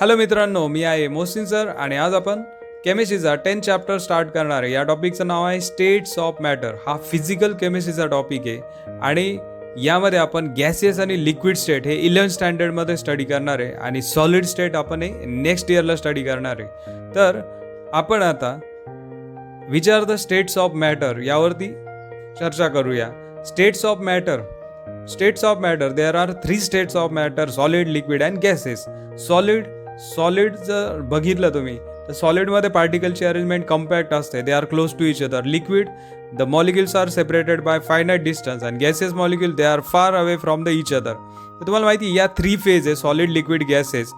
Hello मित्रांनो, मी आहे Mohsin sir आणि आज आपण केमिस्ट्रीचा 10 चॅप्टर स्टार्ट करणार आहे. या टॉपिकचं नाव आहे स्टेट्स ऑफ मॅटर. हा फिजिकल केमिस्ट्रीचा टॉपिक आहे आणि यामध्ये आपण गॅसियस आणि लिक्विड स्टेट हे 11th स्टँडर्डमध्ये स्टडी करणार आहे आणि सॉलिड स्टेट आपण हे नेक्स्ट इयरला स्टडी करणार आहे. तर आपण आता विचार द स्टेट्स ऑफ मॅटर यावरती चर्चा करूया. States of matter. There are 3 states of matter: solid, liquid and gases. Solid जर बघितलं तुम्ही तर सॉलिडमध्ये पार्टिकलची अरेंजमेंट कम्पॅक्ट असते. They are close to each other. Liquid, the molecules are separated by finite distance and gases molecule they are far away from the each other. तर तुम्हाला माहिती या 3 फेज आहे, सॉलिड, लिक्विड, गॅसेस,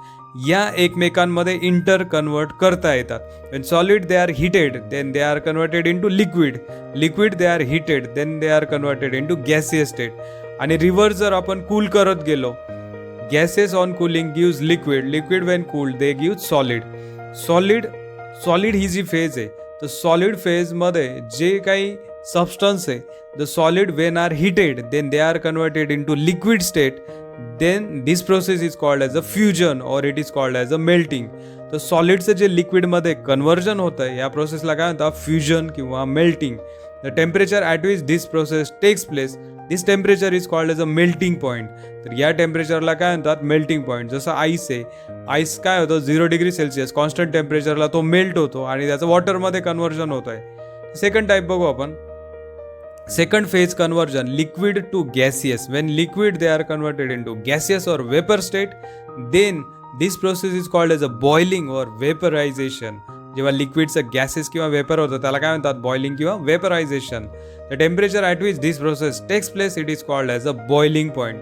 या एकमेकांमध्ये inter convert करता येतात. When solid they are heated then they are converted into liquid they are heated then they are converted into gaseous state. आणि रिव्हर्स जर आपण कूल करत गेलो, gases on cooling gives liquid when cooled they give solid ही जी phase आहे तर solid फेजमध्ये जे काही सबस्टन्स आहे, the solid when are heated then they are converted into liquid state. Then this process is called as a fusion or it is called as a melting. तर सॉलिडचं जे लिक्विडमध्ये कन्व्हर्जन होतं आहे या प्रोसेसला काय म्हणतात? फ्युजन किंवा melting. The temperature at which this process takes place, this temperature is called as a melting point. तर या टेम्परेचरला काय म्हणतात? Melting point. जसं आईस आहे, आईस काय होतं? 0 डिग्री सेल्सिअस कॉन्स्टंट टेम्परेचरला तो मेल्ट होतो आणि त्याचं वॉटरमध्ये कन्व्हर्जन होत आहे. सेकंड टाईप बघू आपण. Second phase conversion, liquid to gaseous. When liquid they are converted into gaseous or vapour state, then this process is called as a boiling or vaporisation. जेव्हा लिक्विडचं गॅसेस किंवा वेपर होतं त्याला काय म्हणतात? बॉइलिंग किंवा vaporisation. The temperature at which this process takes place it is called as a boiling point.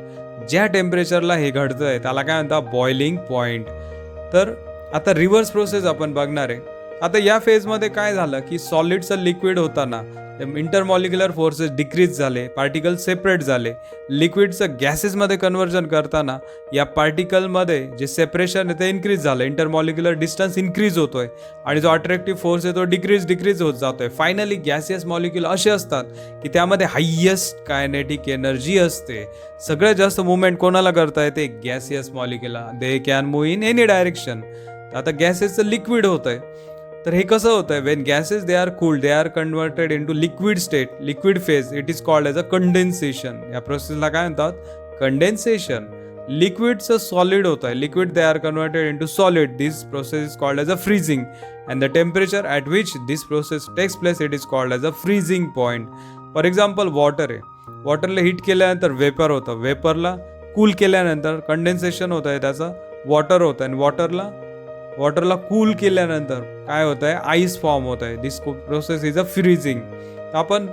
ज्या टेम्परेचरला हे घडतं आहे त्याला काय म्हणतात? Boiling point. तर आता रिव्हर्स प्रोसेस आपण बघणार आहे. आता या फेजमध्ये काय झालं की सॉलिडचं लिक्विड होताना इंटरमॉलिक्युलर फोर्सेस डिक्रीज झाले, पार्टिकल सेपरेट झाले. लिक्विडचं गॅसेसमध्ये कन्व्हर्जन करताना या पार्टिकलमध्ये जे सेपरेशन आहे ते इन्क्रीज झालं, इंटरमॉलिक्युलर डिस्टन्स इन्क्रीज होतोय आणि जो अट्रॅक्टिव्ह फोर्स आहे तो डिक्रीज होत जातोय. फायनली गॅसियस मॉलिक्युल असे असतात की त्यामध्ये हायेस्ट कायनेटिक एनर्जी असते. सगळ्यात जास्त मुवमेंट कोणाला करता येते? गॅसियस मॉलिक्युलला. They can move in any direction. आता गॅसेसचं लिक्विड होत आहे. तर हे कसं होतं आहे? When gases they are cooled they are converted into liquid state, liquid phase, it is called as a condensation. या प्रोसेसला काय म्हणतात? कंडेन्सेशन. लिक्विडचं सॉलिड होतं आहे, liquid they are converted into solid, this process is called as a freezing and the temperature at which this process takes place it is called as a freezing point. For example water आहे, वॉटरला heat केल्यानंतर vapour होतं, वेपरला cool केल्यानंतर condensation होतं आहे, त्याचं water होतं आणि वॉटरला कूल केल्यानंतर काय होतं आहे? आईस फॉर्म होत आहे. दिस प्रोसेस इज अ फ्रीजिंग. आपण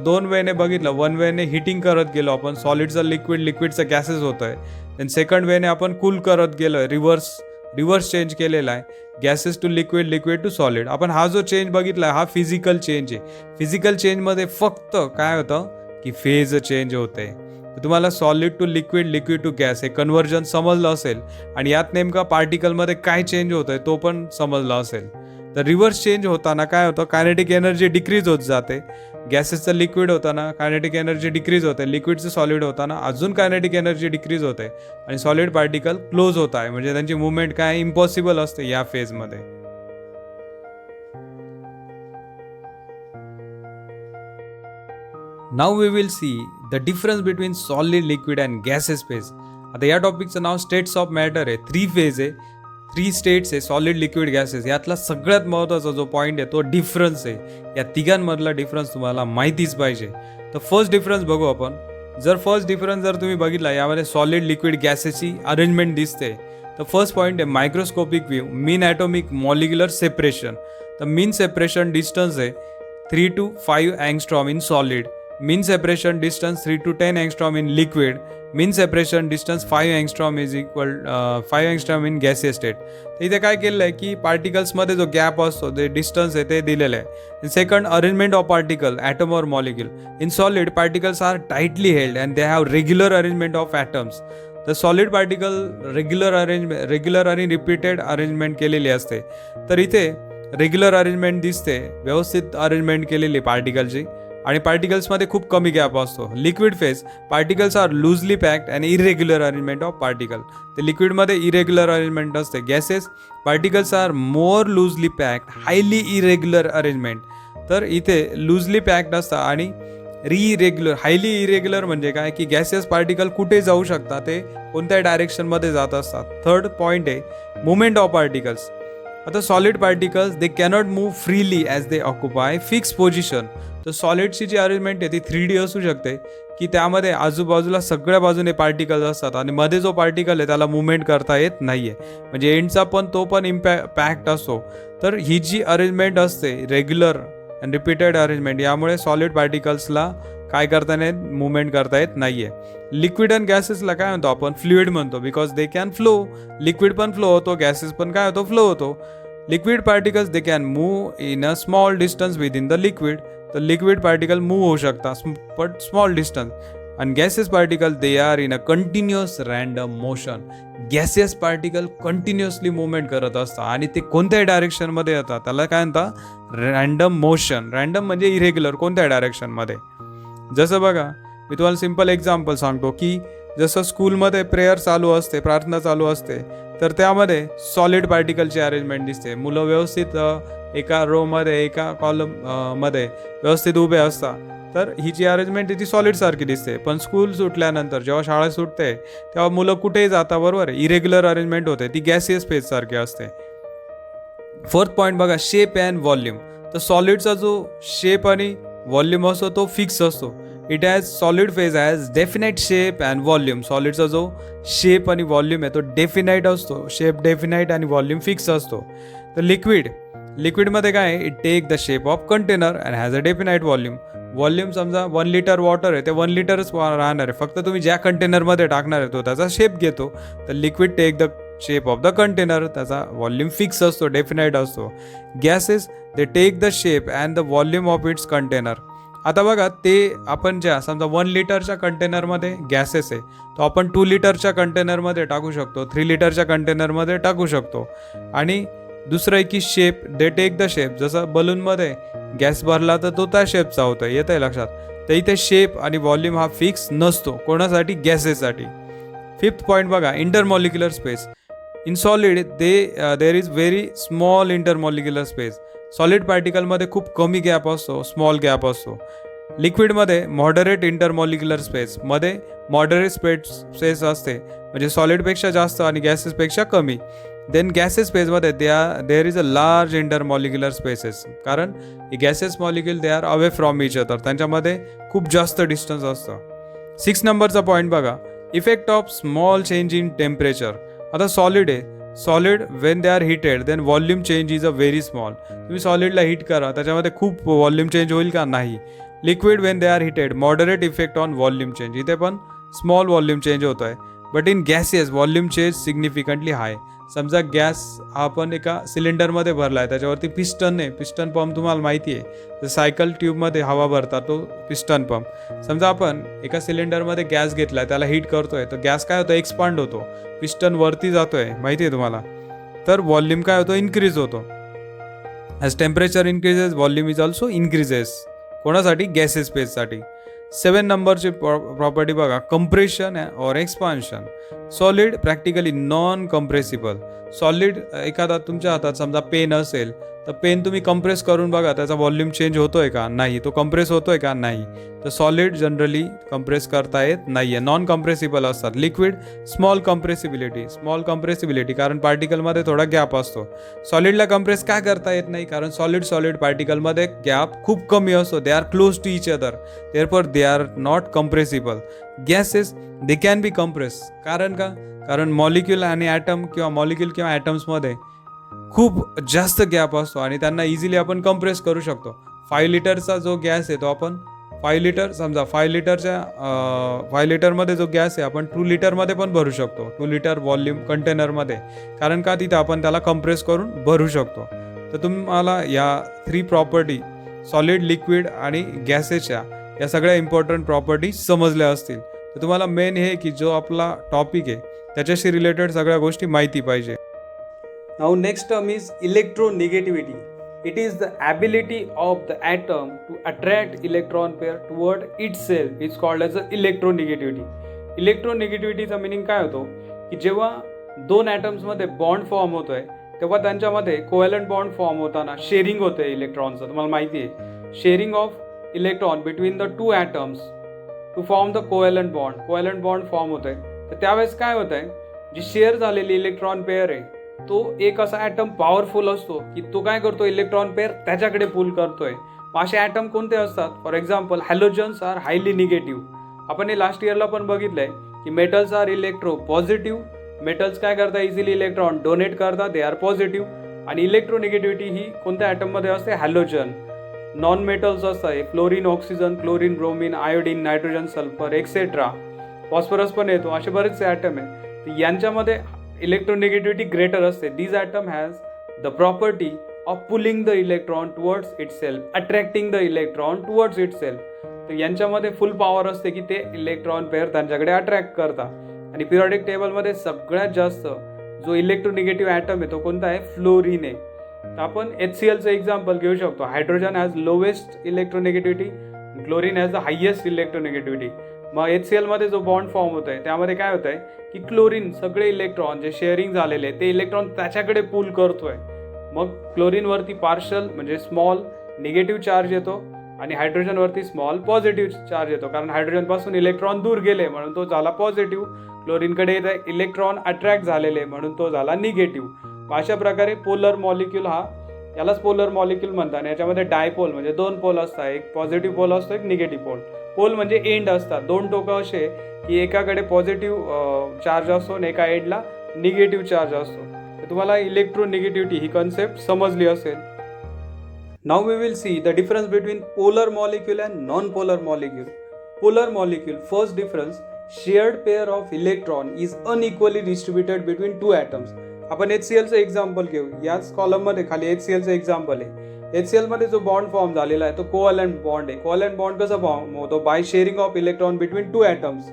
2 वेने बघितलं. 1 वेने हिटिंग करत गेलो आपण, सॉलिडचं लिक्विडचं गॅसेस होत आहे. देन सेकंड वेने आपण कूल करत गेलो आहे, रिव्हर्स चेंज केलेला आहे, gases to liquid to solid. आपण हा जो चेंज बघितला आहे हा फिजिकल चेंज आहे. फिजिकल चेंजमध्ये फक्त काय होतं की फेज चेंज होते. तर तुम्हाला solid to liquid to gas हे कन्व्हर्जन समजलं असेल आणि यात नेमका पार्टिकलमध्ये काय चेंज होत आहे तो पण समजला असेल. तर रिव्हर्स चेंज होताना काय होतं? कायनेटिक एनर्जी डिक्रीज होत जाते. गॅसेसचं लिक्विड होताना कायनेटिक एनर्जी डिक्रीज होते, लिक्विडचं सॉलिड होताना अजून कायनेटिक एनर्जी डिक्रीज होते आणि सॉलिड पार्टिकल क्लोज होत आहे, म्हणजे त्यांची मुवमेंट काय इम्पॉसिबल असते या फेजमध्ये. Now we will see the difference between solid, liquid and gases phase. आता या टॉपिकचं नाव स्टेट्स ऑफ मॅटर आहे. 3 फेज आहे, 3 स्टेट्स आहे, सॉलिड, लिक्विड, गॅसेस. यातला सगळ्यात महत्त्वाचा जो पॉईंट आहे तो डिफरन्स आहे. या तिघांमधला डिफरन्स तुम्हाला माहितीच पाहिजे. तर फर्स्ट डिफरन्स बघू आपण. फर्स्ट डिफरन्स जर तुम्ही बघितला, यामध्ये सॉलिड, लिक्विड, गॅसेसची अरेंजमेंट दिसते. तर फर्स्ट पॉईंट आहे मायक्रोस्कोपिक व्ह्यू, मीन ॲटॉमिक मॉलिक्युलर सेपरेशन. तर मीन सेपरेशन डिस्टन्स आहे 3 to 5 angstrom in solid, mean separation distance 3 to 10 angstrom in liquid, mean separation distance 5 angstrom is equal 5 angstrom in gaseous state. तर इथे काय केलेलं आहे की पार्टिकल्समध्ये जो गॅप असतो ते डिस्टन्स आहे ते दिलेलं आहे. Second, arrangement of particle, atom or molecule. In solid particles are tightly held and they have regular arrangement of atoms. तर सॉलिड पार्टिकल रेग्युलर आणि रिपीटेड अरेंजमेंट केलेली असते. तर इथे रेग्युलर अरेंजमेंट दिसते, व्यवस्थित अरेंजमेंट केलेली पार्टिकलची. आणि पार्टिकल्समध्ये खूप कमी गॅप असतो. Liquid phase particles are loosely packed and irregular arrangement of particle. ते लिक्विडमध्ये इरेग्युलर अरेंजमेंट असते. Gases particles are more loosely packed, highly irregular arrangement. तर इथे लूजली पॅक्ड असतात आणि हायली इरेग्युलर म्हणजे काय की गॅसेस पार्टिकल कुठे जाऊ शकतात, ते कोणत्या डायरेक्शनमध्ये जात असतात. थर्ड पॉईंट आहे मुवमेंट ऑफ पार्टिकल्स. आता solid particles they cannot move freely as they occupy fix position. तर सॉलिडची जी अरेंजमेंट आहे ती 3D असू शकते की त्यामध्ये आजूबाजूला सगळ्या बाजूने पार्टिकल्स असतात आणि मध्ये जो पार्टिकल आहे त्याला मुवमेंट करता येत नाही आहे, म्हणजे एंडचा पण तो पण पॅक्ट असतो. तर ही जी अरेंजमेंट असते रेग्युलर अँड रिपीटेड अरेंजमेंट, यामुळे सॉलिड पार्टिकल्सला काय करता येत, मुवमेंट करता येत नाही आहे. लिक्विड अँड गॅसेसला काय म्हणतो आपण, फ्लुइड म्हणतो, because they can flow. Liquid पण फ्लो होतो, गॅसेस पण काय होतो, फ्लो होतो. Liquid particles they can move in a small distance with in the liquid. तर लिक्विड पार्टिकल मूव्ह होऊ शकतात बट स्मॉल डिस्टन्स. आणि gases particle they are in a continuous random motion. Gases particle continuously movement करत असतात आणि ते कोणत्याही डायरेक्शनमध्ये येतात, त्याला काय म्हणतात, रँडम मोशन. रँडम म्हणजे इरेग्युलर, कोणत्या डायरेक्शनमध्ये. जसं बघा, मी तुम्हाला सिम्पल एक्झाम्पल सांगतो की जसं स्कूलमध्ये प्रेयर चालू असते, प्रार्थना चालू असते, तर त्यामध्ये सॉलिड पार्टिकलची अरेंजमेंट दिसते. मुलं व्यवस्थित एका रोमध्ये, एका कॉलम मध्ये व्यवस्थित उभे असतात. तर ही जी अरेंजमेंट आहे ती सॉलिड सारखी दिसते. पण स्कूल सुटल्यानंतर जेव्हा शाळा सुटते तेव्हा मुलं कुठेही जाता, बरोबर, इरेग्युलर अरेंजमेंट होते, ती गॅसियस फेज सारखी असते. फोर्थ पॉईंट बघा, शेप अँड व्हॉल्यूम. तर सॉलिडचा जो शेप आणि व्हॉल्यूम असतो तो फिक्स असतो. It has solid phase has definite shape and volume. सॉलिडचा जो शेप आणि व्हॉल्यूम आहे तो डेफिनाईट असतो. शेप डेफिनाईट आणि व्हॉल्यूम फिक्स असतो. तर लिक्विडमध्ये काय आहे, it take the shape of container and has a definite volume. Volume समजा 1 लिटर वॉटर आहे, ते 1 लिटरच राहणार आहे, फक्त तुम्ही ज्या कंटेनरमध्ये टाकणार आहे तो त्याचा शेप घेतो. तर liquid take the shape of the container, त्याचा व्हॉल्यूम फिक्स असतो, डेफिनाईट असतो. Gases they take the shape and the volume of its container. आता बघा, ते आपण ज्या समजा 1 लिटरच्या कंटेनरमध्ये गॅसेस आहे, तो आपण 2 लिटरच्या कंटेनरमध्ये टाकू शकतो, 3 लिटरच्या कंटेनरमध्ये टाकू शकतो. आणि दुसरं आहे की shape they take the shape. जसं बलूनमध्ये गॅस भरला तर तो त्या शेपचा होतो, येतं आहे लक्षात. तर इथे शेप आणि व्हॉल्यूम हा फिक्स नसतो, कोणासाठी, गॅसेससाठी. फिफ्थ पॉईंट बघा, intermolecular space. In solid there is very small intermolecular space. Solid पार्टिकलमध्ये खूप कमी गॅप असतो, स्मॉल गॅप असतो. लिक्विडमध्ये मॉडरेट इंटरमॉलिक्युलर स्पेस, मध्ये मॉडरेट स्पेस असते, म्हणजे सॉलिडपेक्षा जास्त आणि गॅसेसपेक्षा कमी. देन गॅसेस स्पेसमध्ये there is a large intermolecular spaces, कारण gases molecule they are away from each other, त्यांच्यामध्ये खूप जास्त डिस्टन्स असतं. 6 नंबरचा पॉईंट बघा, effect of small change in temperature. आता सॉलिड आहे, solid when they are heated then volume change is a very small. तुम्ही सॉलिडला हिट करा, त्याच्यामध्ये खूप व्हॉल्यूम चेंज होईल का, नाही. Liquid when they are heated moderate effect on volume change, इथे पण स्मॉल व्हॉल्यूम चेंज होतो आहे. But in gases volume change significantly high. समजा गॅस हा आपण एका सिलेंडरमध्ये भरला आहे, त्याच्यावरती पिस्टन आहे, पिस्टन पंप तुम्हाला माहिती आहे, सायकल ट्यूबमध्ये हवा भरतात तो पिस्टन पंप. समजा आपण एका सिलेंडरमध्ये गॅस घेतला आहे, त्याला हीट करतोय, तर गॅस काय होतो, एक्सपांड होतो, पिस्टन वरती जातोय, माहिती आहे तुम्हाला. तर व्हॉल्यूम काय होतो, इन्क्रीज होतो. As temperature increases volume is also increases. कोणासाठी, गॅसेस स्पेससाठी. 7 नंबरची प्रॉपर्टी बघा, कंप्रेशन और expansion. Solid practically non compressible. Solid एखादा तुमच्या हातात समजा पेन असेल, तर पेन तुम्ही कंप्रेस करून बघा, त्याचा व्हॉल्यूम चेंज होतोय का, नाही. तो कंप्रेस होतोय का, नाही. तर सॉलिड जनरली कंप्रेस करता येत नाही आहे, नॉन कंप्रेसिबल असतात. लिक्विड स्मॉल कंप्रेसिबिलिटी, कारण पार्टिकलमध्ये थोडा गॅप असतो. सॉलिडला कंप्रेस का करता येत नाही, कारण सॉलिड पार्टिकलमध्ये गॅप खूप कमी असतो, they are close to each other, therefore they are not compressible. Gases they can be compress, कारण का, कारण मॉलिक्यूल आणि ॲटम किंवा ॲटम्समध्ये खूप जास्त गॅप असतो आणि त्यांना इझिली आपण कंप्रेस करू शकतो. 5 लिटरचा जो गॅस आहे तो आपण 5 लिटरमध्ये जो गॅस आहे आपण 2 लिटरमध्ये पण भरू शकतो, 2 लिटर व्हॉल्यूम कंटेनरमध्ये, कारण का तिथं आपण त्याला कंप्रेस करून भरू शकतो. तर तुम्हाला या 3 प्रॉपर्टी, सॉलिड, लिक्विड आणि गॅसेसच्या, या सगळ्या इम्पॉर्टंट प्रॉपर्टी समजल्या असतील. तर तुम्हाला मेन हे की जो आपला टॉपिक आहे त्याच्याशी रिलेटेड सगळ्या गोष्टी माहिती पाहिजे. Now next term is electronegativity. It is the ability of the atom to attract electron pair toward itself is called as electronegativity. इलेक्ट्रोनिगेटिव्हिटीचा मिनिंग काय होतो की जेव्हा दोन ॲटम्समध्ये बॉन्ड फॉर्म होतोय तेव्हा त्यांच्यामध्ये कोव्हॅलंट बॉन्ड फॉर्म होताना शेअरिंग होते इलेक्ट्रॉनचं. तुम्हाला माहिती आहे sharing of electron between the two atoms to form the covalent bond form होतोय. तर त्यावेळेस काय होत आहे जी शेअर झालेली इलेक्ट्रॉन पेअर आहे तो एक असा ॲटम पॉवरफुल असतो की तो काय करतो इलेक्ट्रॉन पेअर त्याच्याकडे पुल करतोय. असे ॲटम कोणते असतात for example halogens are highly negative. आपण हे लास्ट इयरला पण बघितलंय की metals are electro positive. Metals काय करतात इझिली इलेक्ट्रॉन डोनेट करतात दे आर पॉझिटिव्ह. आणि इलेक्ट्रोनिगेटिव्हिटी ही कोणत्या ॲटममध्ये असते हॅलोजन. नॉन मेटल्स असतात fluorine oxygen chlorine bromine iodine nitrogen sulphur etcetera. Phosphorus पण येतो. असे बरेचसे ॲटम आहे तर यांच्यामध्ये इलेक्ट्रोनिगेटिव्हिटी ग्रेटर असते. These atom has the property of pulling the electron towards itself attracting the electron towards itself. तर यांच्यामध्ये फुल पॉवर असते की ते इलेक्ट्रॉन पेअर त्यांच्याकडे अट्रॅक्ट करतात. आणि पिरियॉडिक टेबलमध्ये सगळ्यात जास्त जो इलेक्ट्रोनिगेटिव्ह ॲटम आहे तो कोणता आहे फ्लोरीन आहे. तर आपण HClचं एक्झाम्पल घेऊ शकतो. Hydrogen has lowest electronegativity chlorine has the highest electronegativity. मग HClमध्ये जो बॉन्ड फॉर्म होत आहे त्यामध्ये काय होत आहे की क्लोरीन सगळे इलेक्ट्रॉन जे शेअरिंग झालेले ते इलेक्ट्रॉन त्याच्याकडे पूल करतोय. मग क्लोरीनवरती पार्शल म्हणजे स्मॉल निगेटिव्ह चार्ज येतो आणि हायड्रोजनवरती स्मॉल पॉझिटिव्ह चार्ज येतो कारण हायड्रोजनपासून इलेक्ट्रॉन दूर गेले म्हणून तो झाला पॉझिटिव्ह. क्लोरीनकडे इलेक्ट्रॉन अट्रॅक्ट झालेले म्हणून तो झाला निगेटिव्ह. अशा प्रकारे पोलर मॉलिक्यूल हा यालाच पोलर मॉलिक्यूल म्हणतात. आणि याच्यामध्ये डायपोल म्हणजे दोन पोल असतात. एक पॉझिटिव्ह पोल असतो एक निगेटिव्ह पोल. पोल म्हणजे एंड असतात. दोन टोकं असे की एकाकडे पॉझिटिव्ह चार्ज असतो आणि एका एंडला निगेटिव्ह चार्ज असतो. तर तुम्हाला इलेक्ट्रोनिगेटिव्हिटी ही कन्सेप्ट समजली असेल. Now we will see the difference between polar molecule and non polar molecule. Polar molecule first difference shared pair of electron is unequally distributed between two atoms. आपण HClचं example घेऊ. याच कॉलममध्ये खाली HClचं एक्झाम्पल आहे. HClमध्ये जो बॉन्ड फॉर्म झालेला आहे तो कोव्हॅलंट बॉन्ड आहे. कोव्हॅलंट बॉन्ड कसा फॉर्म होतो by sharing of electron between two atoms.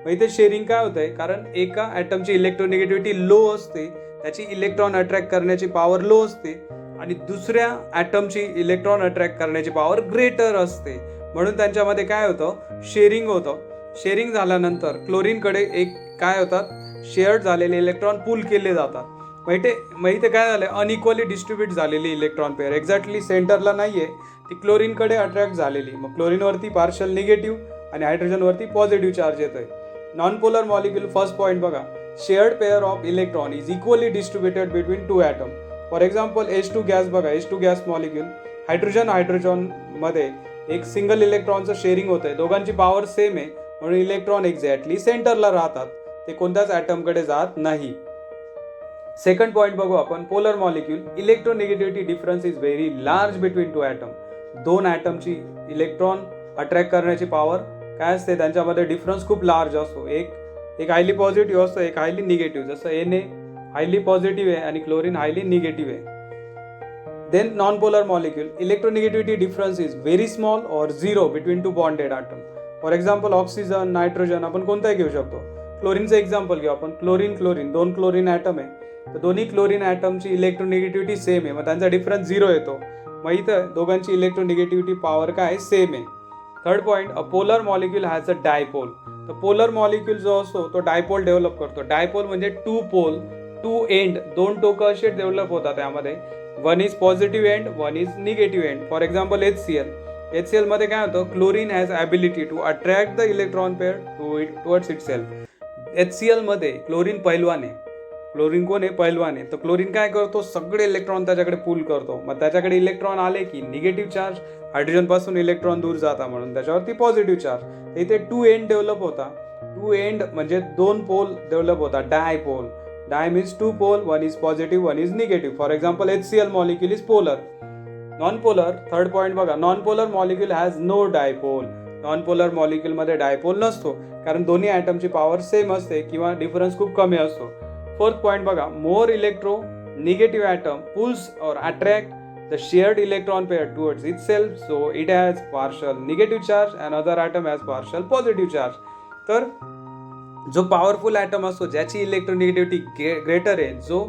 मग इथे शेअरिंग काय होत आहे कारण एका ॲटमची इलेक्ट्रोनिगेटिव्हिटी लो असते त्याची इलेक्ट्रॉन अट्रॅक्ट करण्याची पॉवर लो असते आणि दुसऱ्या ॲटमची इलेक्ट्रॉन अट्रॅक्ट करण्याची पॉवर ग्रेटर असते. म्हणून त्यांच्यामध्ये काय होतं शेअरिंग होतं. शेअरिंग झाल्यानंतर क्लोरीनकडे एक काय होतात शेअर्ड झालेले इलेक्ट्रॉन पूल केले जातात. मग इथे काय झालं अनइक्वली डिस्ट्रीब्यूट झालेली इलेक्ट्रॉन पेअर एक्झॅक्टली सेंटरला नाही आहे ती क्लोरीनकडे अट्रॅक्ट झालेली. मग क्लोरीनवरती पार्शल निगेटिव्ह आणि हायड्रोजनवरती पॉझिटिव्ह चार्ज येतोय. Non polar molecule first point बघा shared pair of electron is equally distributed between two atom. For example H2 gas बघा. H2 गॅस मॉलिक्यूल हायड्रोजनमध्ये एक सिंगल इलेक्ट्रॉनचं शेअरिंग होतं आहे. दोघांची पॉवर सेम आहे म्हणून इलेक्ट्रॉन एक्झॅक्टली सेंटरला राहतात. ते कोणत्याच ॲटमकडे जात नाही. सेकंड पॉईंट बघू आपण polar molecule. Electronegativity difference is very large between two atom. दोन ॲटमची इलेक्ट्रॉन अट्रॅक्ट करण्याची पॉवर काय असते त्यांच्यामध्ये डिफरन्स खूप लार्ज असतो. एक हायली पॉझिटिव्ह असतो एक हायली निगेटिव्ह. जसं Na हायली पॉझिटिव्ह आहे आणि क्लोरीन हायली निगेटिव्ह आहे. Then non polar molecule electronegativity difference is very small or zero between two bonded atom. For example oxygen nitrogen आपण कोणताही घेऊ शकतो. क्लोरीनचं एक्झाम्पल घेऊ आपण. क्लोरीन दोन क्लोरीन ॲटम आहे तर दोन्ही क्लोरीन ॲटमची इलेक्ट्रोनिगेटिव्हिटी सेम आहे मग त्यांचा डिफरन्स झिरो येतो. मग इथं दोघांची इलेक्ट्रोनिगेटिव्हिटी पॉवर काय सेम आहे. Third point a polar molecule has a dipole. तर पोलर मॉलिक्यूल जो असतो तो डायपोल डेव्हलप करतो. डायपोल म्हणजे टू पोल टू एंड दोन टोकं असे डेव्हलप होतात. त्यामध्ये one is positive end one is negative end. For example HClमध्ये काय होतं chlorine has ability to attract the electron pair towards itself. HClमध्ये क्लोरीन पैलवान आहे. क्लोरीन कोण आहे पैलवान आहे. तर क्लोरीन काय करतो सगळे इलेक्ट्रॉन त्याच्याकडे पूल करतो. मग त्याच्याकडे इलेक्ट्रॉन आले की निगेटिव्ह चार्ज हायड्रोजनपासून इलेक्ट्रॉन दूर जाता म्हणून त्याच्यावरती पॉझिटिव्ह चार्ज. इथे टू एंड डेव्हलप होता. टू एंड म्हणजे दोन पोल डेव्हलप होता dipole. Di means two pole one is positive one is negative. For example HCl molecule is polar. Non polar third point बघा non polar molecule has no dipole. Non polar मॉलिक्यूलमध्ये dipole नसतो कारण दोन्ही ॲटमची power same असते किंवा difference खूप कमी असतो. फोर्थ पॉईंट बघा more electronegative atom pulls or attract the shared electron pair towards itself so it has partial negative charge and other atom has partial positive charge. तर जो powerful item असतो ज्याची electronegativity greater आहे जो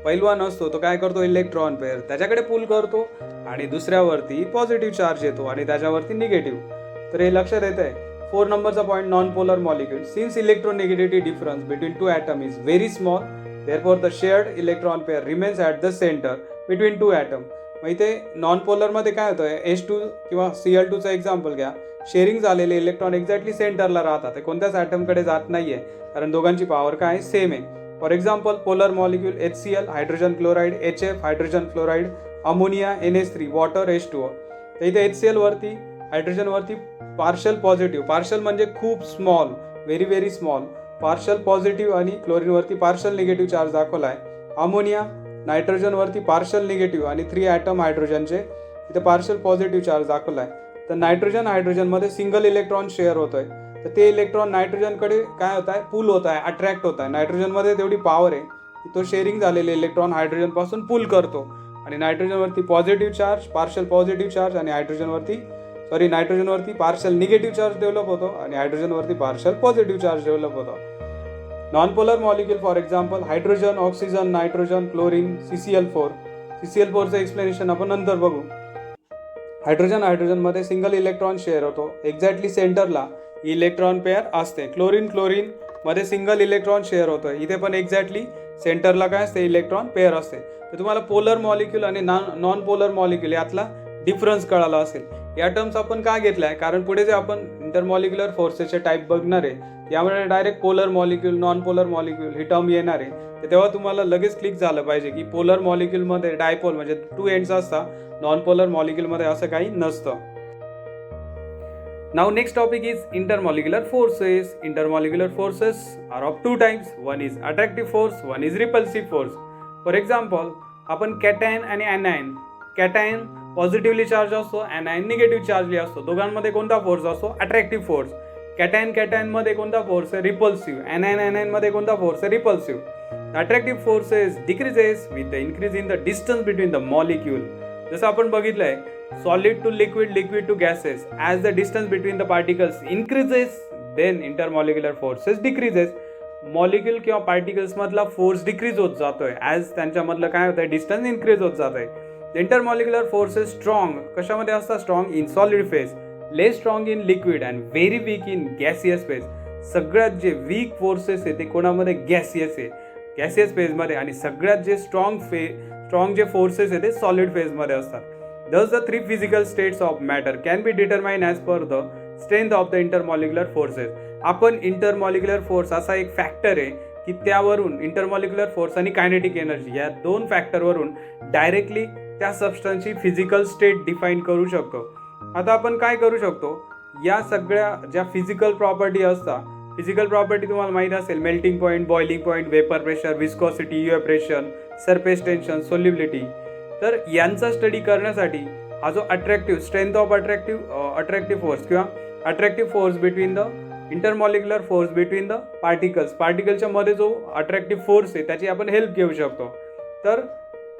पैलवान असतो तो काय करतो, इलेक्ट्रॉन पेअर त्याच्याकडे पुल करतो आणि दुसऱ्यावरती पॉझिटिव्ह चार्ज येतो आणि त्याच्यावरती निगेटिव्ह. तर हे लक्षात येत आहे. 4 नंबरचा point, non polar molecule. Since electronegativity difference between two atom is very small, therefore the shared electron pair remains at the centre between two atom. मग इथे नॉन पोलरमध्ये काय होतं, H2 किंवा Cl2चं एक्झाम्पल घ्या. शेअरिंग झालेले इलेक्ट्रॉन एक्झॅक्टली सेंटरला राहतात, ते कोणत्याच ॲटमकडे जात नाही आहे, कारण दोघांची पॉवर काय सेम आहे. For example polar molecule HCl hydrogen chloride, HF hydrogen fluoride, ammonia NH3, water H2O. तर इथे HCl वरती हायड्रोजनवरती पार्शल पॉझिटिव्ह, पार्शल म्हणजे खूप small, very very small, partial positive आणि क्लोरीनवरती पार्शल निगेटिव्ह चार्ज दाखवला आहे. अमोनिया नायट्रोजनवरती पार्शल निगेटिव्ह आणि 3 ॲटम हायड्रोजनचे इथे पार्शल पॉझिटिव्ह चार्ज दाखवला आहे. तर नायट्रोजन हायड्रोजनमध्ये सिंगल इलेक्ट्रॉन शेअर होतोय, तर ते इलेक्ट्रॉन नायट्रोजनकडे काय होत आहे, पुल होत आहे, अट्रॅक्ट होत आहे. नायट्रोजनमध्ये तेवढी पॉवर आहे की तो शेअरिंग झालेले इलेक्ट्रॉन हायड्रोजनपासून पुल करतो आणि नायट्रोजनवरती positive charge, partial positive charge आणि नायट्रोजनवरती पार्शल निगेटिव्ह चार्ज डेव्हलप होतो आणि हायड्रोजनवरती पार्शल पॉझिटिव्ह चार्ज डेव्हलप होतो. Non polar molecule for example hydrogen, oxygen, nitrogen, chlorine, CCl4. CCl4चं एक्सप्लेनेशन आपण नंतर बघू. हायड्रोजनमध्ये सिंगल इलेक्ट्रॉन शेअर होतो, एक्झॅक्टली सेंटरला इलेक्ट्रॉन पेअर असते. क्लोरीनमध्ये सिंगल इलेक्ट्रॉन शेअर होतो, इथे पण एक्झॅक्टली सेंटरला काय असते, इलेक्ट्रॉन पेअर असते. तर तुम्हाला पोलर मॉलिक्यूल आणि नॉन पोलर मॉलिक्यूल यातला डिफरन्स कळाला असेल. या टर्म्स आपण का घेतलाय, कारण पुढे जे आपण इंटरमॉलिक्युलर फोर्सेसचे टाईप बघणार आहे, यामुळे direct polar molecule, non polar molecule ही टर्म येणार आहे. तर तेव्हा तुम्हाला लगेच क्लिक झालं पाहिजे की पोलर मॉलिक्यूलमध्ये डायपोल म्हणजे 2 एंड्स असतात, नॉन पोलर मॉलिक्यूलमध्ये असं काही नसतं. Now next topic is intermolecular forces. Intermolecular forces are of 2 types. One is attractive force, one is repulsive force. For example, आपण कॅटायन आणि anion. कॅटायन पॉझिटिव्हली चार्ज असतो, anion negative चार्जली असतो. दोघांमध्ये कोणता फोर्स असतो, अट्रॅक्टिव्ह फोर्स. कॅटायनमध्ये कोणता force आहे, repulsive. anion कोणता फोर्स आहे, repulsive. Attractive forces decreases with the increase in the distance between the molecule. जसं आपण बघितलंय, solid to liquid, liquid to gases. As the distance between the particles increases, then intermolecular forces decreases. Molecule किंवा particles मधला force decrease होत जातोय as त्यांच्यामधलं काय होतंय, distance increase होत जात आहे. इंटरमॉलिक्युलर फोर्सेस स्ट्रॉंग कशामध्ये असतात, strong in solid phase, less strong in liquid and very weak in gaseous phase. सगळ्यात जे वीक फोर्सेस आहे ते कोणामध्ये, गॅसियस आहे, गॅसियस फेजमध्ये. आणि सगळ्यात जे स्ट्रॉंग जे फोर्सेस आहे ते सॉलिड फेजमध्ये असतात. Thus the 3 physical states of matter can be determined as per the strength of the intermolecular forces. आपण इंटरमॉलिक्युलर फोर्स असा एक फॅक्टर आहे की त्यावरून इंटरमॉलिक्युलर फोर्स आणि कायनेटिक एनर्जी या 2 फॅक्टरवरून डायरेक्टली त्या सबस्टन्सची फिजिकल स्टेट डिफाईन करू शकतो. आता आपण काय करू शकतो, या सगळ्या ज्या फिजिकल प्रॉपर्टी असतात, फिजिकल प्रॉपर्टी तुम्हाला माहीत असेल, melting point, boiling point, vapour pressure, viscosity, evaporation, surface tension, solubility. तर यांचा स्टडी करण्यासाठी हा जो स्ट्रेंथ ऑफ अट्रॅक्टिव्ह फोर्स किंवा attractive force between the intermolecular force between the पार्टिकलच्या मध्ये जो अट्रॅक्टिव्ह फोर्स आहे त्याची आपण हेल्प घेऊ शकतो. तर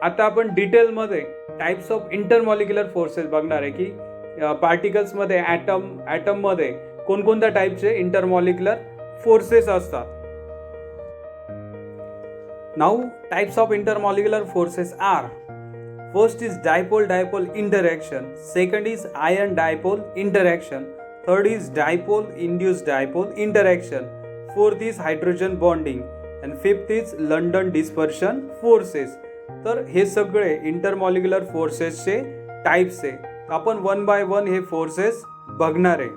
आता आपण डिटेलमध्ये टाइप्स ऑफ इंटरमॉलिक्युलर फोर्सेस बघणार आहे की पार्टिकल्समध्ये ॲटममध्ये कोणकोणत्या टाईपचे इंटरमॉलिक्युलर फोर्सेस असतात. Now types of intermolecular forces are: first is dipole-dipole interaction, second is ion-dipole interaction, third is dipole-induced dipole interaction, fourth is hydrogen bonding and fifth is London dispersion forces. तर हे सगळे intermolecular फोर्सेसचे types आहे. आपण 1 by 1 हे forces बघणार आहे.